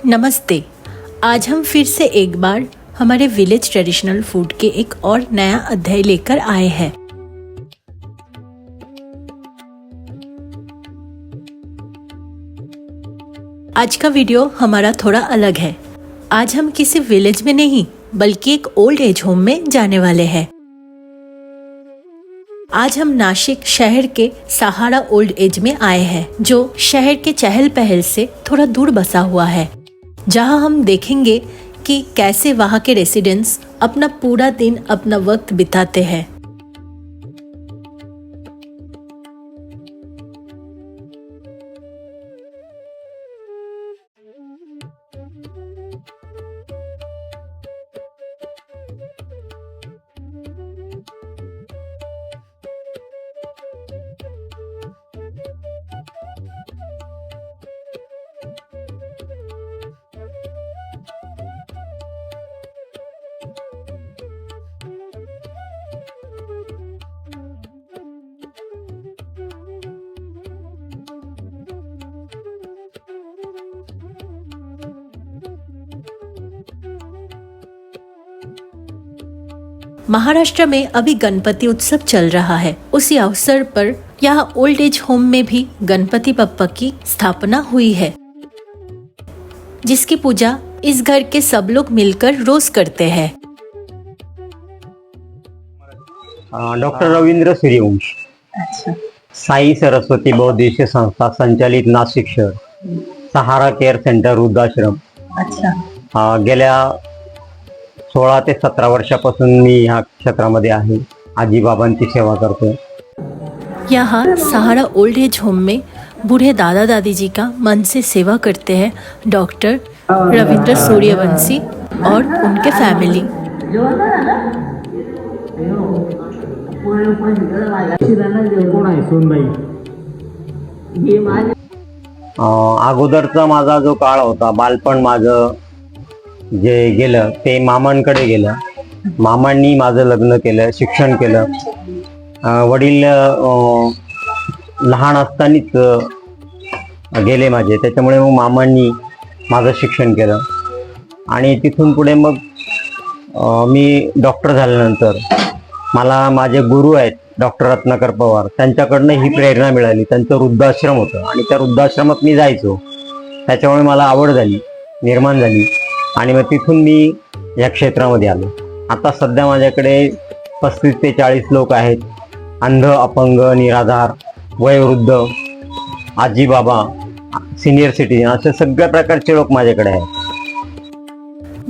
नमस्ते। आज हम फिर से एक बार हमारे विलेज ट्रेडिशनल फूड के एक और नया अध्याय लेकर आए हैं। आज का वीडियो हमारा थोड़ा अलग है। आज हम किसी विलेज में नहीं बल्कि एक ओल्ड एज होम में जाने वाले हैं। आज हम नासिक शहर के सहारा ओल्ड एज में आए हैं, जो शहर के चहल पहल से थोड़ा दूर बसा हुआ है, जहां हम देखेंगे कि कैसे वहां के रेसिडेंट्स अपना पूरा दिन अपना वक्त बिताते हैं। महाराष्ट्र में अभी गणपति उत्सव चल रहा है। उसी अवसर पर यहाँ ओल्ड एज होम में भी गणपति बप्पा की स्थापना हुई है, जिसकी पूजा इस घर के सब लोग मिलकर रोज करते हैं। डॉक्टर रवींद्र सूर्यवंशी, साई सरस्वती बौद्धिक संस्था संचालित नाशिक शहर, सहारा केअर सेंटर वृद्धाश्रम। गेल्या 16 ते 17 वर्षापासून मी ह्या क्षेत्रामध्ये आहे। आजी बाबांची सेवा करतो। यहाँ सहारा ओल्ड एज होम में बूढ़े दादा दादी जी का मन से सेवा करते हैं डॉक्टर रविंद्र सूर्यवंशी और उनके फैमिली। अगोदरचा माझा जो काळ होता, बालपण माझं जे गेलं ते मामांकडे गेलं। मामांनी माझं लग्न केलं, शिक्षण केलं। वडील लहान असतानाच गेले माझे, त्याच्यामुळे मग मामांनी माझं शिक्षण केलं आणि तिथून पुढे मग मी डॉक्टर झाल्यानंतर मला माझे गुरु आहेत डॉक्टर रत्नाकर पवार, त्यांच्याकडनं ही प्रेरणा मिळाली। त्यांचं वृद्धाश्रम होतं आणि त्या वृद्धाश्रमात मी जायचो, त्याच्यामुळे मला आवड झाली, निर्माण झाली आणि मग तिथून मी या क्षेत्रामध्ये आलो। आता सध्या माझ्याकडे 35 ते 40 लोक आहेत। अंध, अपंग, निराधार, वयोवृद्ध, आजी बाबा, सीनियर सिटीजन, असे सगळ्या प्रकारचे लोक माझ्याकडे आहेत।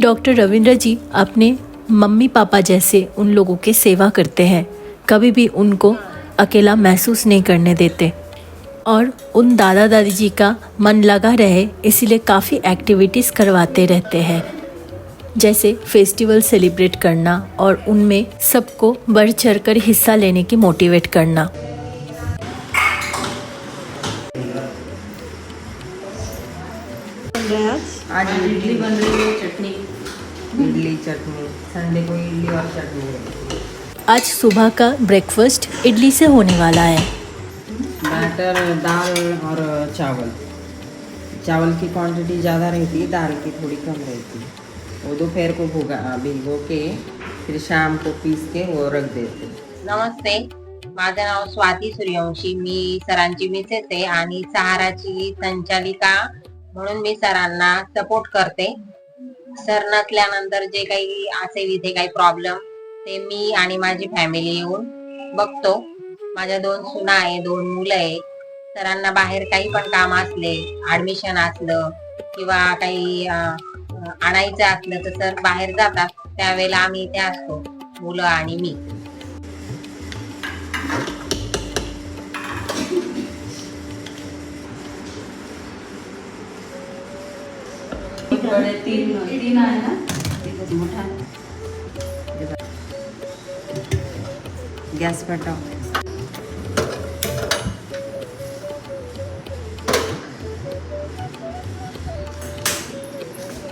डॉक्टर रविंद्र जी अपने मम्मी पापा जैसे उन लोगों की सेवा करते हैं, कभी भी उनको अकेला महसूस नहीं करने देते और उन दादा दादी जी का मन लगा रहे इसीलिए काफ़ी एक्टिविटीज़ करवाते रहते हैं, जैसे फेस्टिवल सेलिब्रेट करना और उनमें सबको बढ़ चढ़ कर हिस्सा लेने की मोटिवेट करना। आज इडली बन रही है, चटनी, इडली चटनी, संडे को इडली और चटनी। आज सुबह का ब्रेकफास्ट इडली से होने वाला है। बैटर दाल और चावल। चावल की क्वांटिटी ज़्यादा रहती है, दाल की थोड़ी कम रहती है। वो दोपहर को भिगो के फिर शाम को पीस के वो रख देते। नमस्ते, माझं नाव स्वाती सूर्यवंशी। मी सरांची मिसेस आहे आणि सहाराची संचालिका म्हणून मी सरांना सपोर्ट करते। सर नसल्यानंतर जे काही असेल इथे काही प्रॉब्लेम ते मी आणि माझी फॅमिली येऊन बघतो। माझ्या 2 सुना आहे, 2 मुलं आहे। सरांना बाहेर काही पण काम असले, ऍडमिशन असलं किंवा काही आणायचं असलं तर सर बाहेर जातात, त्यावेळेला आम्ही इथे असतो, मुलं आणि मी। तीन आहे ना, मोठा गैस पेटो।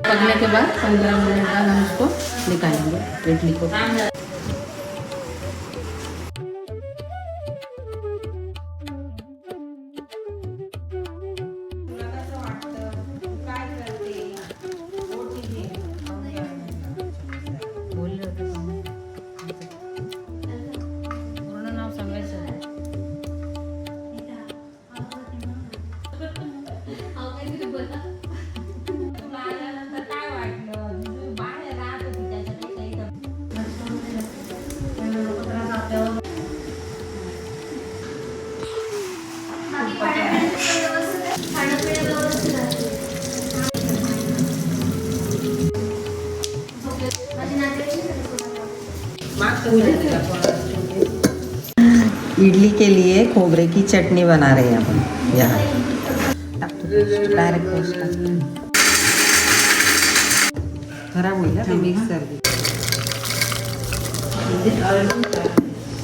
पकने के बाद 15 मिनट बाद हम उसको निकालेंगे इडली को। इडली के लिए खोबरे की चटनी बना रहे हैं अपन यहाँ डायरेक्ट खराब हुई ना मिक्सर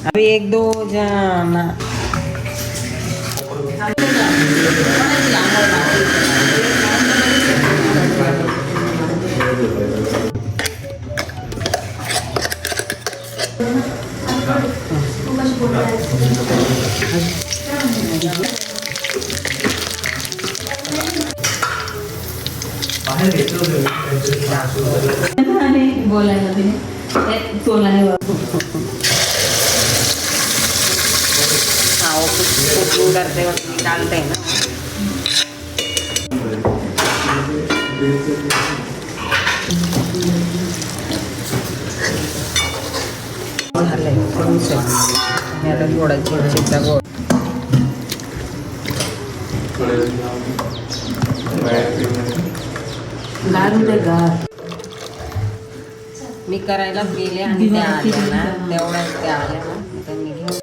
अभी एक दो जाना बोलायला तिने बोलायला हाँ वो कुछ करते वक्त डालते हैं ना थोड़ा चिपचिपचा गोड गार होते गार मी करायला गेले आणि त्या आल्या ना तेवढ्याच त्या आल्या ना आता मी घेऊन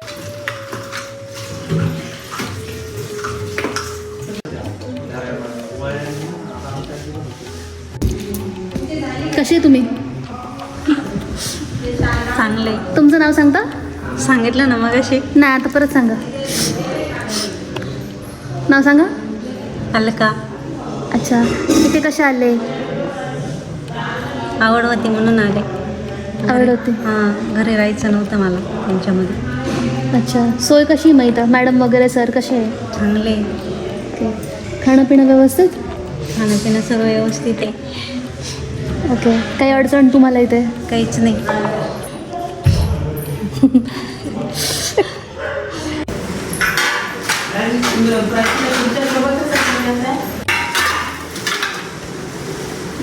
कसे तुम्ही चांगले तुमचं नाव सांगता सांगितलं ना मग अशी नाही आता परत सांगा नाव सांगा आलं का अच्छा इथे कसे आले आवड होती म्हणून आले आवड होती हां घरी राहायचं नव्हतं मला त्यांच्यामध्ये अच्छा सोय कशी माहीत मॅडम वगैरे सर कसे आहे चांगले ओके खाणं पिणं व्यवस्थित खाणं पिणं सर्व व्यवस्थित आहे ओके काही अडचण तुम्हाला इथे काहीच नाही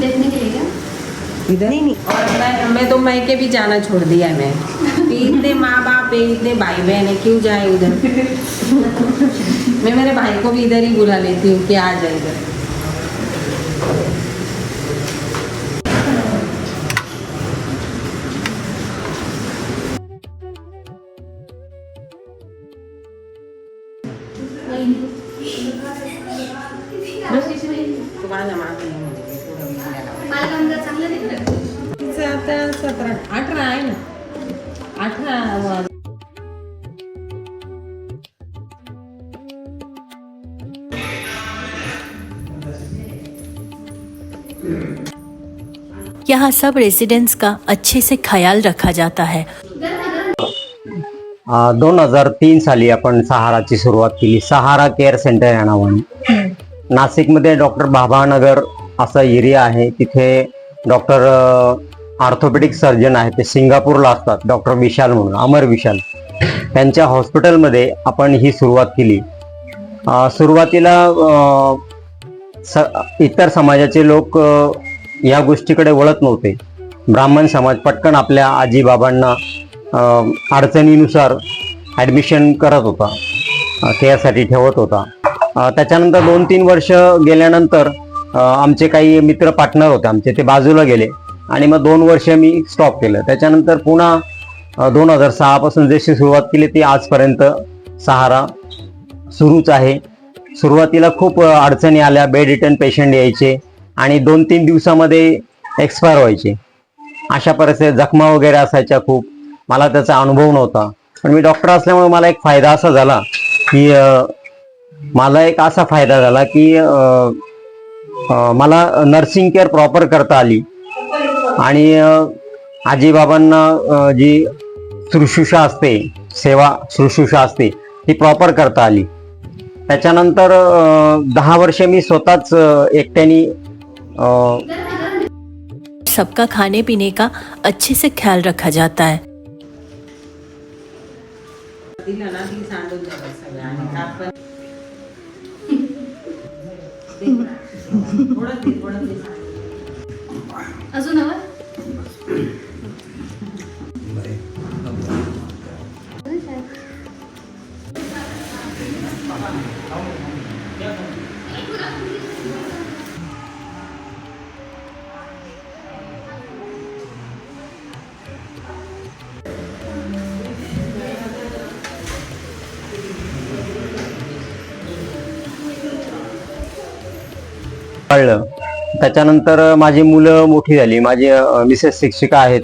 देखने के लिए क्या इधर नहीं और मैं तो मैके भी जाना छोड़ दिया है मैं कि इतने माँ बाप है इतने भाई बहन है क्यों जाए उधर मैं मेरे भाई को भी इधर ही बुला लेती हूँ कि आ जाए इधर तुम्हाला मागे नाही म्हणजे पुढं विकण्याला. तिचं आता 18 आहे ना 18 यहाँ सब रेजिडेंट्स का अच्छे से ख्याल रखा जाता है 2003 साली आपण सहाराची सुरुवात केली. सहारा केअर सेंटर या नावाने. नाशिकमध्ये डॉक्टर बाबानगर असा एरिया आहे. तिथे डॉक्टर ऑर्थोपेडिक सर्जन आहे, ते सिंगापूरला असतात, डॉक्टर विशाल म्हणून, अमर विशाल. त्यांच्या हॉस्पिटलमध्ये आपण ही सुरुवात केली. सुरुवातीला इतर समाजाचे लोक या गोष्टीकडे वळत नव्हते. ब्राह्मण समाज पटकन आपल्या आजी बाबांना अडचणीनुसार ॲडमिशन करत होता, केअरसाठी ठेवत होता. त्याच्यानंतर 2-3 वर्ष गेल्यानंतर आमचे काही मित्र पार्टनर होते आमचे, ते बाजूला गेले आणि मग 2 वर्ष मी स्टॉप केलं. त्याच्यानंतर पुन्हा 2006 पासून जशी सुरुवात केली ती आजपर्यंत सहारा सुरूच आहे. सुरुवातीला खूप अडचणी आल्या, बेड रिटर्न पेशंट यायचे आणि 2-3 दिवसामध्ये एक्सपायर व्हायचे. अशा परिस्थितीत जखमा वगैरे असायच्या खूप. मला त्याचा अनुभव नव्हता, पण मी डॉक्टर असल्यामुळे मला एक फायदा असा झाला की मला नर्सिंग केअर प्रॉपर करता आली आणि आजीबाबांना जी शुश्रूषा असते, सेवा शुश्रूषा असते, ती प्रॉपर करता आली. त्याच्यानंतर 10 वर्ष मी स्वतःच एकट्याने सबका खाने पीने का अच्छे से ख्याल रखा जाता है. दिलं ना ती सांडून द्यावं सगळं आणि आपण थोडं ते अजून हवं कळलं. त्याच्यानंतर माझी मुलं मोठी झाली. माझी मिसेस शिक्षिका आहेत,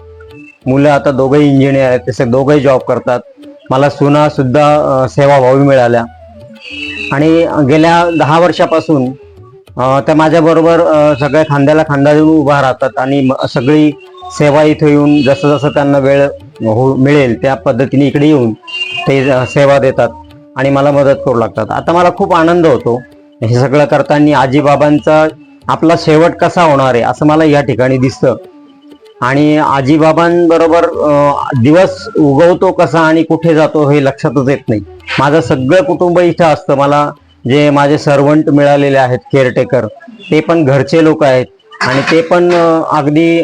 मुलं आता दोघंही इंजिनियर आहेत, तसे दोघंही जॉब करतात. मला सुना सुद्धा सेवाभावी मिळाल्या आणि गेल्या 10 वर्षापासून त्या माझ्याबरोबर सगळ्या खांद्याला खांदा देऊन उभा राहतात आणि सगळी सेवा इथं येऊन जसं जसं त्यांना वेळ मिळेल त्या पद्धतीने इकडे येऊन ते सेवा देतात आणि मला मदत करू लागतात. आता मला खूप आनंद होतो हे सगळं करताना. आजीबाबांचा आपला शेवट कसा होणार आहे असं मला या ठिकाणी दिसतं आणि आजीबाबांबरोबर दिवस उगवतो कसा आणि कुठे जातो हे लक्षातच येत नाही. माझं सगळं कुटुंब इथं असतं. मला जे माझे सर्वंट मिळालेले आहेत, केअरटेकर, ते पण घरचे लोक आहेत आणि ते पण अगदी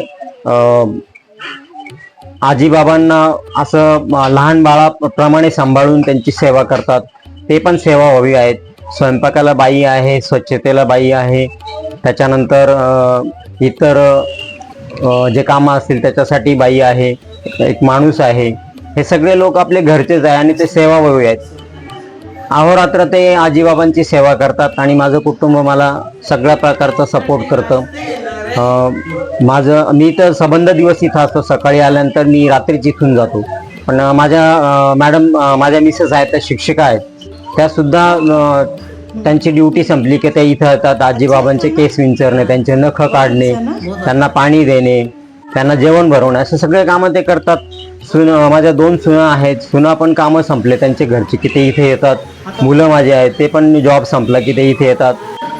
आजीबाबांना असं लहान बाळाप्रमाणे सांभाळून त्यांची सेवा करतात. ते पण सेवाभावी आहेत. स्वयंपाकाला बाई आहे, स्वच्छतेला बाई आहे, त्याच्यानंतर इतर जे कामं असतील त्याच्यासाठी बाई आहे, एक माणूस आहे. हे सगळे लोक आपले घरचेच आहे आणि ते सेवाभावी आहेत. अहोरात्र ते आजीबाबांची सेवा करतात आणि माझं कुटुंब मला सगळ्या प्रकारचा सपोर्ट करतं. मी तर संबंध दिवस इथं असतो. सकाळी आल्यानंतर मी रात्रीच इथून जातो. पण माझ्या मॅडम, माझ्या मिसेस आहेत, त्या शिक्षिका आहेत, त्या सुद्धा त्यांची ड्युटी संपली की त्या इथं येतात. आजीबाबांचे केस विंचरणे, त्यांचे नख काढणे, त्यांना पाणी देणे, त्यांना जेवण भरवणे, असे सगळे कामं ते करतात. माझ्या 2 सुना आहेत, सुना पण कामं संपले त्यांचे घरचे की ते इथे येतात. मुलं माझे आहेत, ते पण जॉब संपला की ते इथे येतात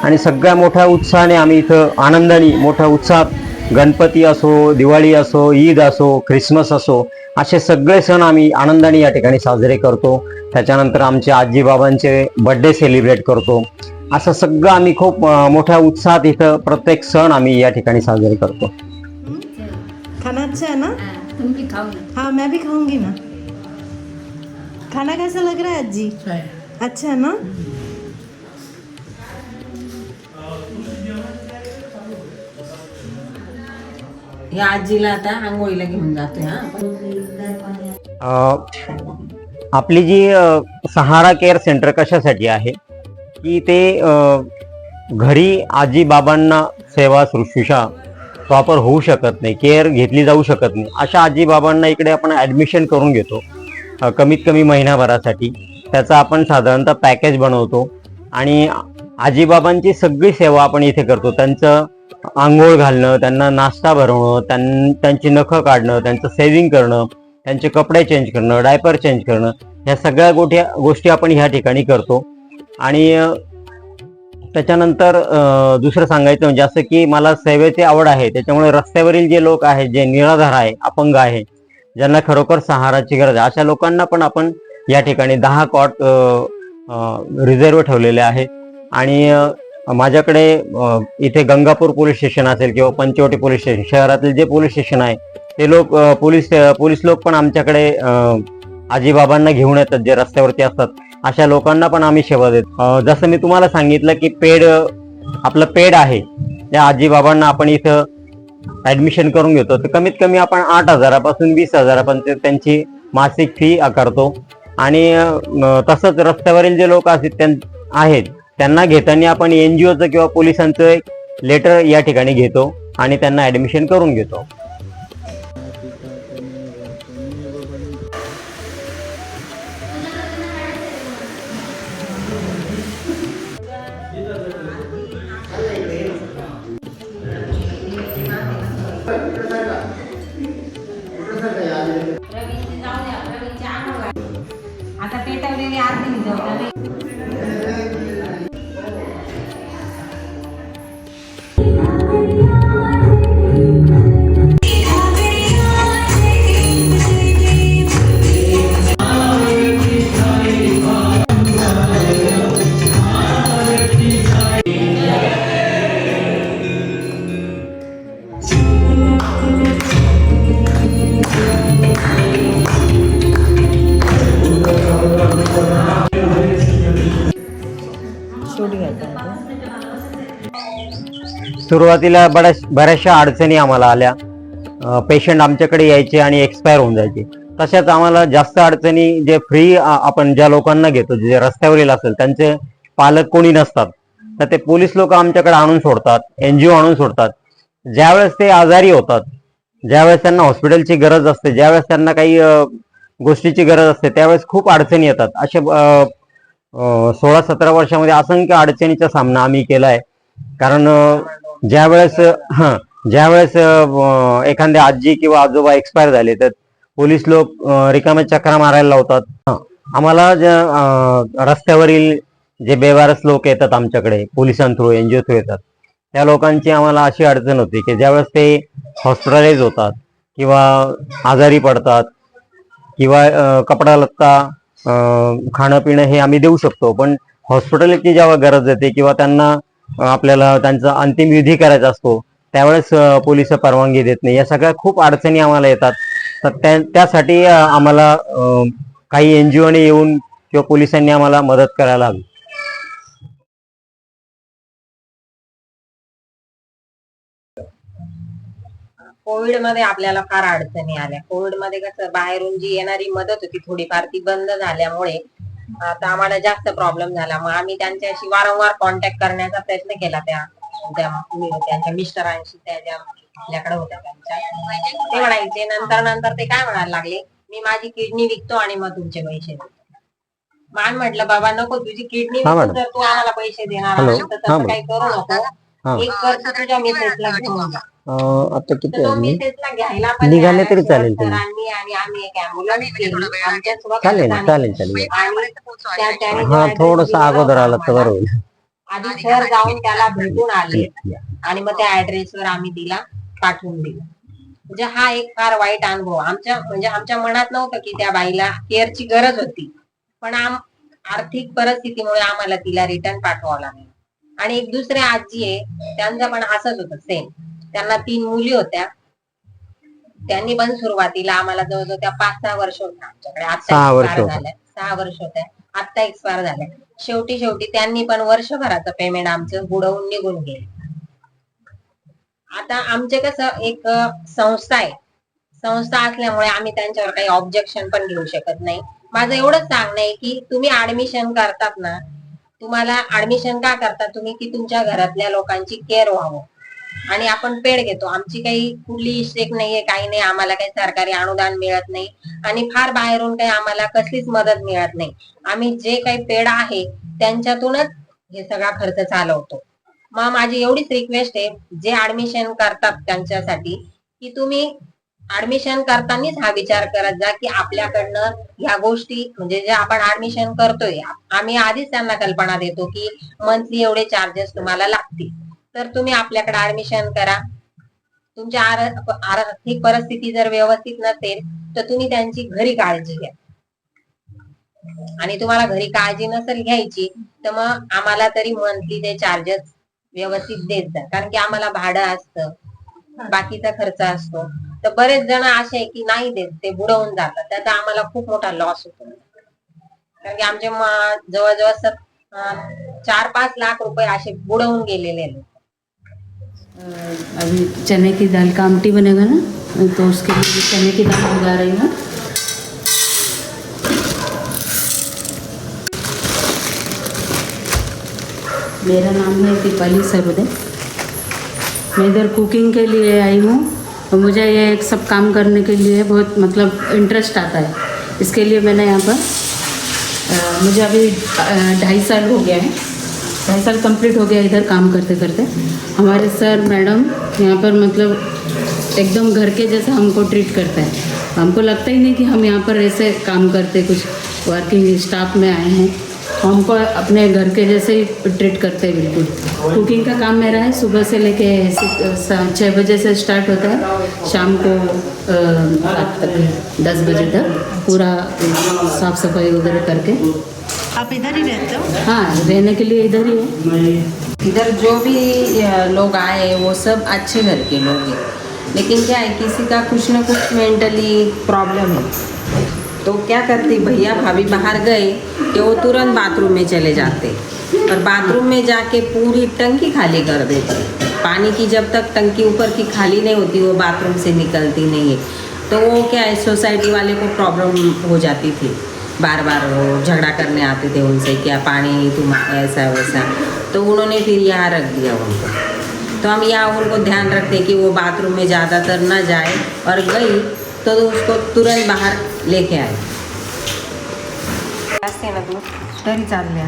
आणि सगळ्या मोठ्या उत्साहाने आम्ही इथं आनंदाने मोठ्या उत्साहात गणपती असो, दिवाळी असो, ईद असो, ख्रिसमस असो, असे सगळे सण आम्ही आनंदाने या ठिकाणी साजरे करतो. त्याच्यानंतर आमचे आजीबाबांचे बर्थडे सेलिब्रेट करतो. असं सगळं आम्ही खूप मोठ्या उत्साहात इथं प्रत्येक सण आम्ही या ठिकाणी साजरे करतो. खाना अच्छा है ना? तुम भी खाओ ना। हाँ मैं भी खाऊंगी ना। खाना कैसा लग रहा है अज्जी? अच्छा है ना? या आजीला आता आंघोळीला घेऊन जातोय. आपली जी सहारा केअर सेंटर कशासाठी आहे की ते घरी आजीबाबांना सेवा शुश्रूषा प्रॉपर होऊ शकत नाही, केअर घेतली जाऊ शकत नाही, अशा आजीबाबांना इकडे आपण ॲडमिशन करून घेतो कमीत कमी महिनाभरासाठी. त्याचा आपण साधारणतः पॅकेज बनवतो आणि आजीबाबांची सगळी सेवा आपण इथे करतो. त्यांचं आंघोळ घालणं, त्यांना नाश्ता भरवणं, त्यांची नखं काढणं, त्यांचं सेविंग करणं, त्यांचे कपडे चेंज करणं, डायपर चेंज करणं, ह्या सगळ्या गोष्टी आपण ह्या ठिकाणी करतो. आणि त्याच्यानंतर दुसरं सांगायचं म्हणजे असं की मला सेवेची आवड आहे, त्याच्यामुळे रस्त्यावरील जे लोक आहेत, जे निराधार आहे, अपंग आहे, ज्यांना खरोखर सहाराची गरज आहे, अशा लोकांना पण आपण या ठिकाणी 10 कॉट रिझर्व ठेवलेले आहेत. आणि माझ्याकडे इथे गंगापूर पोलीस स्टेशन असेल किंवा पंचवटी पोलीस स्टेशन, शहरातील जे पोलीस स्टेशन आहे ते लोक पोलीस लोक पण आमच्याकडे आजीबाबांना घेऊन येतात, जे रस्त्यावरती असतात. अशा लोकांना पण आम्ही सेवा देतो. जसं मी तुम्हाला सांगितलं की आपलं पेड आहे, त्या आजीबाबांना आपण इथं ॲडमिशन करून घेतो. तर कमीत कमी आपण 8,000 20,000 पण त्यांची मासिक फी आकारतो. आणि तसंच रस्त्यावरील जे लोक आहेत त्यांना घेताना आपण NGOचं किंवा पोलिसांचं एक लेटर या ठिकाणी घेतो आणि त्यांना ॲडमिशन करून घेतो. आता पेटवलेली आरती भिजवता. सुरुवातीला बऱ्याचशा अडचणी आम्हाला आल्या. पेशंट आमच्याकडे यायचे आणि एक्सपायर होऊन जायचे. तशाच आम्हाला जास्त अडचणी, जे फ्री आपण ज्या लोकांना घेतो, जे रस्त्यावरील असेल, त्यांचे पालक कोणी नसतात, तर ते पोलीस लोक आमच्याकडे आणून सोडतात, NGO आणून सोडतात. ज्यावेळेस ते आजारी होतात, ज्यावेळेस त्यांना हॉस्पिटलची गरज असते, ज्यावेळेस त्यांना काही गोष्टीची गरज असते, त्यावेळेस खूप अडचणी येतात. असे 16-17 वर्षामध्ये असंख्य अडचणीचा सामना आम्ही केलाय. कारण ज्यावेळेस एखाद्या आजी किंवा आजोबा एक्सपायर झाले तर पोलीस लोक रिकाम्या चक्रा मारायला लावतात. आम्हाला रस्त्यावरील जे बेवारस लोक येतात आमच्याकडे पोलिसांथ्रू, NGO थ्रू येतात, त्या लोकांची आम्हाला अशी अडचण होती की ज्यावेळेस ते हॉस्पिटलाइज होतात किंवा आजारी पडतात किंवा कपडा लत्ता, खाणं पिणं हे आम्ही देऊ शकतो, पण हॉस्पिटलची जेव्हा गरज येते किंवा त्यांना आपल्याला त्यांचा अंतिम विधी करायचा असतो त्यावेळेस पोलिस परवानगी देत नाही. या सगळ्या खूप अडचणी आम्हाला येतात. तर त्यासाठी आम्हाला काही NGOने येऊन किंवा पोलिसांनी आम्हाला मदत करायला हवी. कोविडमध्ये आपल्याला फार अडचणी आल्या. कोविडमध्ये कसं बाहेरून जी येणारी मदत होती थोडीफार ती बंद झाल्यामुळे आता आम्हाला जास्त प्रॉब्लेम झाला. मग आम्ही त्यांच्याशी वारंवार कॉन्टॅक्ट करण्याचा प्रयत्न केला त्यांच्या मिस्टरांशी, त्या ज्या आपल्याकडे होत्या त्यांच्या. ते म्हणायचे नंतर ते काय म्हणायला लागले, मी माझी किडनी विकतो आणि मग तुमचे पैसे देतो. मान म्हटलं बाबा नको, तुझी किडनी विकून जर तू आम्हाला पैसे देणार असेल तर तसं काही करू नको. एक खर्च तुझ्या मिसेसला घेऊन जा. आता किती तो मिसेसला घ्यायला पण निघाले तरी चालेल तुम्ही. सरांनी आणि आम्ही एक ॲम्ब्युलन्स केली आमच्यासोबत. चालेल. आणि हा, थोडस अगोदर आलं तर बरं होईल. आधी सर जाऊन त्याला भेटून आले आणि मग त्या ऍड्रेसवर आम्ही तिला पाठवून दिलं. म्हणजे हा एक फार वाईट अनुभव आमच्या मनात नव्हतं की त्या बाईला केअरची गरज होती, पण आर्थिक परिस्थितीमुळे आम्हाला तिला रिटर्न पाठवावं लागलं. आणि एक दुसऱ्या आजी आहे, त्यांचं पण असंच होतं सेम. त्यांना 3 मुली होत्या. त्यांनी पण सुरुवातीला आम्हाला जवळजवळ त्या 5-6 वर्ष होत्या आमच्याकडे. आता 6 वर्ष होत्या, आता एक्सपायर झाल्या. शेवटी त्यांनी पण वर्षभराचं पेमेंट आमचं बुडवून निघून गेले. आता आमचे कसं एक संस्था असल्यामुळे आम्ही त्यांच्यावर काही ऑब्जेक्शन पण घेऊ शकत नाही. माझं एवढंच सांगणं आहे की तुम्ही ऍडमिशन करतात ना, तुम्हाला ऍडमिशन का करतात तुम्ही, की तुमच्या घरातल्या लोकांची केअर व्हावं. आणि आपण पेड घेतो, आमची काही कुठली इस्टेक नाहीये, काही नाही, आम्हाला काही सरकारी अनुदान मिळत नाही आणि फार बाहेरून काही आम्हाला कसलीच मदत मिळत नाही. आम्ही जे काही पेड आहे त्यांच्यातूनच हे सगळा खर्च चालवतो. मग माझी एवढीच रिक्वेस्ट आहे जे ऍडमिशन करतात त्यांच्यासाठी, की तुम्ही ऍडमिशन करतानाच हा विचार करत जा की आपल्याकडनं ह्या गोष्टी म्हणजे जे आपण ऍडमिशन करतोय, आम्ही आधीच त्यांना कल्पना देतो की मंथली एवढे चार्जेस तुम्हाला लागतील, तर तुम्ही आपल्याकडे ऍडमिशन करा. तुमच्या आर्थिक परिस्थिती जर व्यवस्थित नसेल तर तुम्ही त्यांची घरी काळजी घ्या. आणि तुम्हाला घरी काळजी नसेल घ्यायची तर मग आम्हाला तरी मंथली ते चार्जेस व्यवस्थित देत जा, कारण की आम्हाला भाडं असतं, बाकीचा खर्च असतो. तर बरेच जण असे आहे की नाही देत, ते बुडवून जातात. त्याचा आम्हाला खूप मोठा लॉस होतो, कारण की आमचे जवळजवळ 4-5 लाख रुपये असे बुडवून गेलेले आहेत. अभी चने की दाल का आमटी बनेगा ना, तो उसके लिए चने की दाल भिगा रही हूँ. मेरा नाम है दीपाली सरोदे. मैं इधर कुकिंग के लिए आई हूँ और मुझे ये एक सब काम करने के लिए बहुत मतलब इंटरेस्ट आता है. इसके लिए मैंने यहाँ पर मुझे अभी 2.5 साल हो गया है, 2.5 साल कंप्लीट हो गया इधर काम करते करते. हमारे सर मैडम यहाँ पर मतलब एकदम घर के जैसा हमको ट्रीट करता है. हमको लगता ही नहीं कि हम यहाँ पर ऐसे काम करते, कुछ वर्किंग स्टाफ में आए हैं. हमको अपने घर के जैसे ही ट्रीट करते हैं बिल्कुल. कुकिंग का काम मेरा है, सुबह से लेके 6 बजे से स्टार्ट होता है, शाम को 10 बजे तक पूरा साफ सफाई वगैरह करके. आप इधर ही रहते हो? हाँ, रहने के लिए इधर ही है. इधर जो भी लोग आए वो सब अच्छे घर के लोग हैं, लेकिन क्या है किसी का कुछ ना कुछ मेंटली प्रॉब्लम है. तो क्या करते भैया भाभी बाहर गए कि वो तुरंत बाथरूम में चले जाते और बाथरूम में जाके पूरी टंकी खाली कर देते. पानी की जब तक टंकी ऊपर की खाली नहीं होती वो बाथरूम से निकलती नहीं है. तो वो क्या है सोसाइटी वाले को प्रॉब्लम हो जाती थी, बार बार वो झगड़ा करने आते थे उनसे, क्या पानी तुम ऐसा वैसा. तो उन्होंने फिर यहाँ रख दिया उनको। तो हम यहाँ उनको ध्यान रखते कि वो बाथरूम में ज़्यादातर ना जाए, और गई तो उसको तुरंत बाहर लेके आए। असते ना तू तरी चालले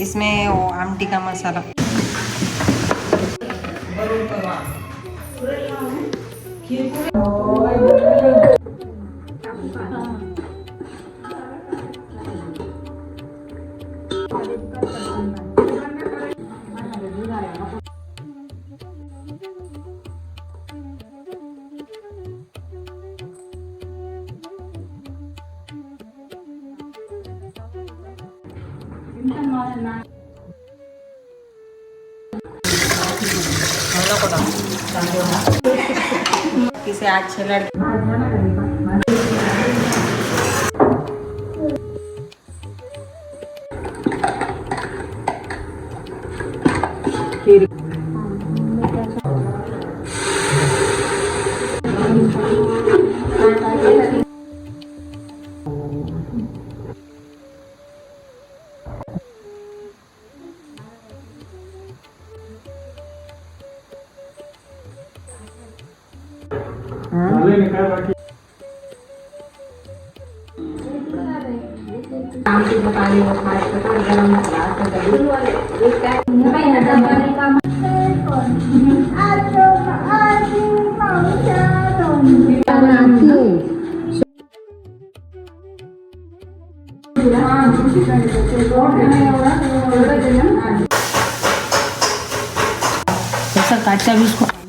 इसमें वो आमटी का मसाला किसे अच्छे लड़के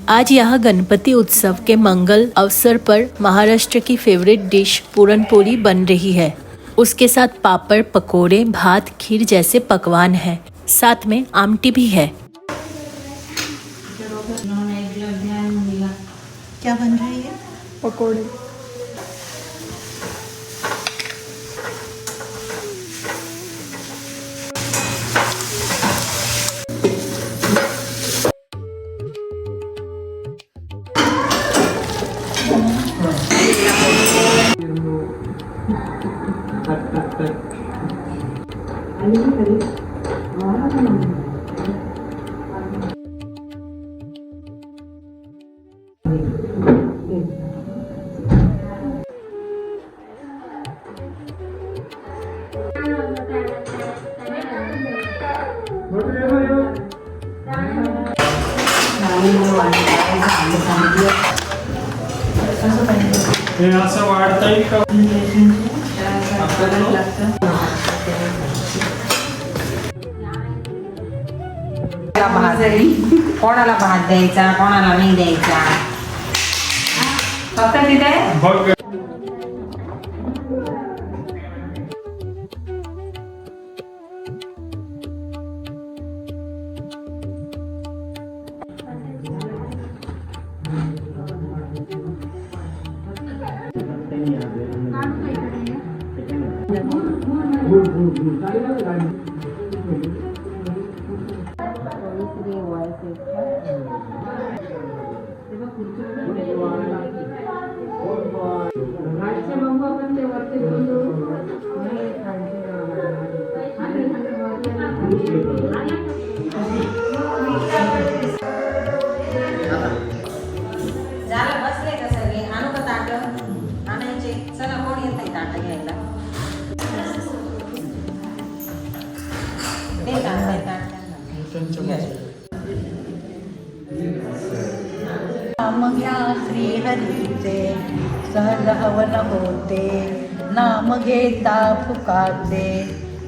आज यहाँ गणपति उत्सव के मंगल अवसर पर महाराष्ट्र की फेवरेट डिश पूरनपोली बन रही है। उसके साथ पापड़, पकोड़े, भात, खीर जैसे पकवान हैं। साथ में आमटी भी है। क्या बन रही है? पकोड़े। हे असं वाढता येईल का? कोणाला भात द्यायचा, कोणाला नाही द्यायचा, फक्त तिथे बघ झालं, बसले का सगळे? आणू का ताट आणायचे? चला, कोण येत आहे ताट घ्यायला? दे ताट, नाम घ्या श्रीहरीचे सहज हवन होते, नाम घेता फुकाचे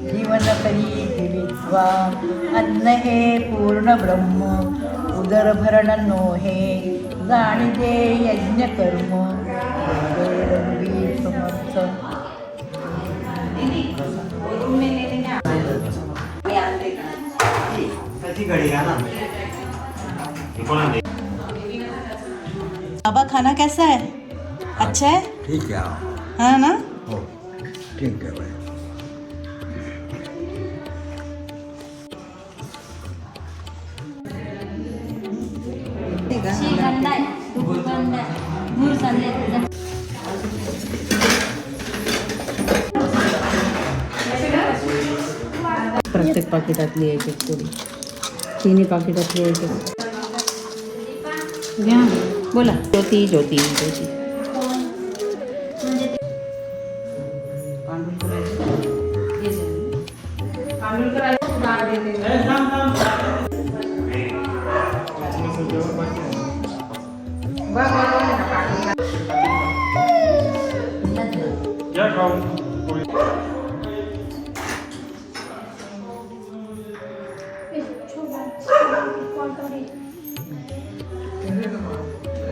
जीवन करी दिवित्वा, अन्न हे पूर्ण ब्रह्म उदर भरण नोहे, जाणीजे यज्ञ कर्म रघुवीर समर्थ. बाबा खाना कैसा है? अच्छा है? ठीक है. हाँ ना? हो ठीक आहे बाई. प्रत्येक पाकिटातली एक एक पोळी, तिन्ही पाकिटातली एक एक. घ्या बोला. ज्योती ज्योती ज्योती. या खाऊन पोळी.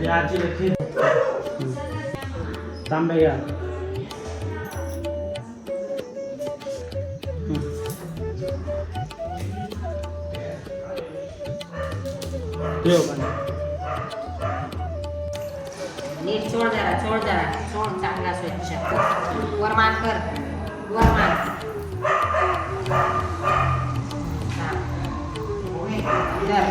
याची रखी तांबे या. ठेव पाणी. नीट सोड जरा, सोड जरा, सोड चांगला स्वच्छ. वरमान कर, वरमान. हा. धर.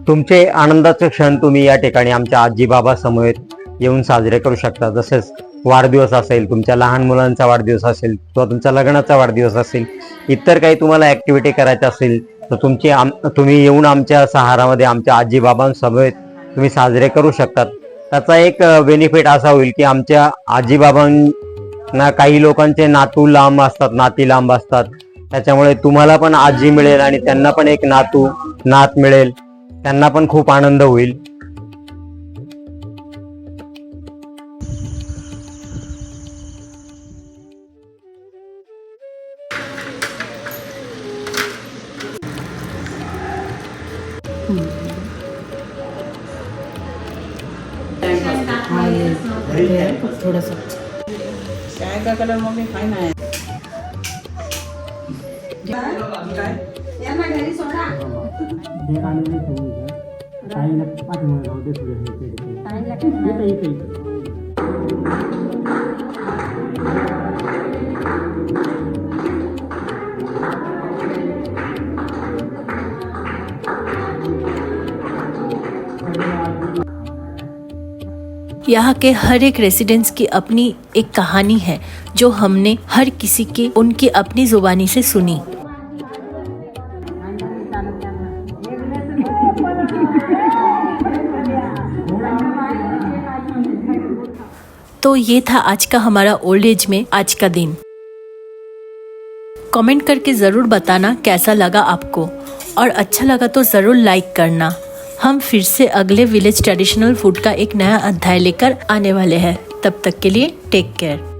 तुमचे आनंदाचे क्षण तुम्ही या ठिकाणी आमच्या आजी बाबा समवेत येऊन साजरे करू शकता. जसेच वाढदिवस असेल, तुमच्या लहान मुलांचा वाढदिवस असेल किंवा तुमच्या लग्नाचा वाढदिवस असेल, इतर काही तुम्हाला ॲक्टिव्हिटी करायच्या असेल तर तुम्ही येऊन आमच्या सहारामध्ये आमच्या आजी बाबांसमवेत तुम्ही साजरे करू शकतात. त्याचा एक बेनिफिट असा होईल की आमच्या आजी बाबांना काही लोकांचे नातू लांब असतात, नाती लांब असतात. त्याच्यामुळे तुम्हाला पण आजी मिळेल आणि त्यांना पण एक नात मिळेल. त्यांना पण खूप आनंद होईल. थोडंसं काय का कलर मम्मी फाईन आहे. यहाँ के हर एक रेसिडेंट्स की अपनी एक कहानी है जो हमने हर किसी की उनकी अपनी जुबानी से सुनी. तो ये था आज का हमारा ओल्ड एज में आज का दिन. कमेंट करके ज़रूर बताना कैसा लगा आपको, और अच्छा लगा तो ज़रूर लाइक करना. हम फिर से अगले विलेज ट्रेडिशनल फूड का एक नया अध्याय लेकर आने वाले हैं. तब तक के लिए टेक केयर.